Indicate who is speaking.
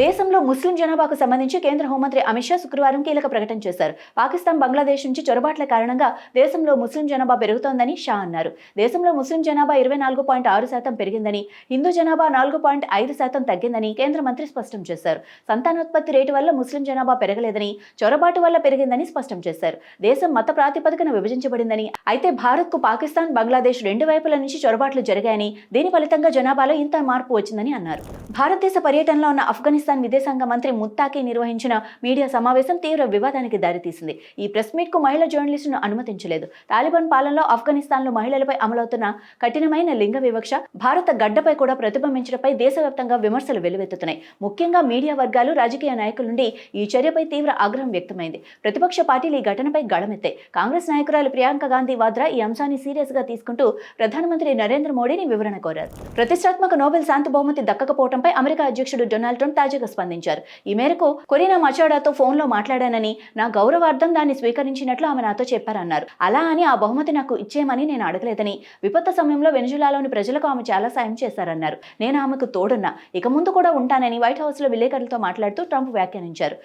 Speaker 1: దేశంలో ముస్లిం జనాభాకు సంబంధించి కేంద్ర హోంమంత్రి అమిత్ షా శుక్రవారం కీలక ప్రకటన చేశారు. పాకిస్తాన్, బంగ్లాదేశ్ నుంచి చొరబాట్ల కారణంగా దేశంలో ముస్లిం జనాభా పెరుగుతోందని షా అన్నారు. దేశంలో ముస్లిం జనాభా 24.6% పెరిగిందని, హిందూ జనాభా 4.5% తగ్గిందని కేంద్ర మంత్రి స్పష్టం చేశారు. సంతానోత్పత్తి రేటు వల్ల ముస్లిం జనాభా పెరగలేదని, చొరబాటు వల్ల పెరిగిందని స్పష్టం చేశారు. దేశం మత ప్రాతిపదికన విభజించబడిందని, అయితే భారత్కు పాకిస్తాన్, బంగ్లాదేశ్ రెండు వైపుల నుంచి చొరబాట్లు జరిగాయని, దీని ఫలితంగా జనాభాలో ఇంత మార్పు వచ్చిందని అన్నారు. భారతదేశ పర్యటనలో ఉన్న ఆఫ్ఘనిస్తాన్ విదేశాంగ మంత్రి ముత్తాకి నిర్వహించిన మీడియా సమావేశం తీవ్ర వివాదానికి దారితీసింది. ఈ ప్రెస్ మీట్ కు మహిళా జర్నలిస్టును అనుమతించలేదు. తాలిబాన్ పాలనలో ఆఫ్ఘనిస్తాన్లో మహిళలపై అమలవుతున్న కఠినమైన లింగ వివక్ష భారత గడ్డపై కూడా ప్రతిబింబించడంపై దేశవ్యాప్తంగా విమర్శలు వెల్లువెత్తుతున్నాయి. ముఖ్యంగా మీడియా వర్గాలు, రాజకీయ నాయకుల నుండి ఈ చర్యపై తీవ్ర ఆగ్రహం వ్యక్తమైంది. ప్రతిపక్ష పార్టీలు ఈ ఘటనపై గళమెత్తాయి. కాంగ్రెస్ నాయకురాలు ప్రియాంక గాంధీ వాద్రా ఈ అంశాన్ని సీరియస్ గా తీసుకుంటూ ప్రధానమంత్రి నరేంద్ర మోడీని వివరణ కోరారు. ప్రతిష్టాత్మక నోబెల్ శాంతి బహుమతి దక్కకపోవడంపై అమెరికా అధ్యక్షుడు డొనాల్డ్ ట్రంప్ తాజాగా స్పందించారు. ఈ మేరకు కొరీనా మచాడోతో ఫోన్లో మాట్లాడానని, నా గౌరవార్థం దాన్ని స్వీకరించినట్లు ఆమె నాతో చెప్పారన్నారు. అలా అని ఆ బహుమతి నాకు ఇచ్చేయమని నేను అడగలేదని, విపత్తు సమయంలో వెనిజులాలోని ప్రజలకు ఆమె చాలా సాయం చేశారన్నారు. నేను ఆమెకు తోడున్నా, ఇక ముందు కూడా ఉంటానని వైట్ హౌస్ లో విలేకరులతో మాట్లాడుతూ ట్రంప్ వ్యాఖ్యానించారు.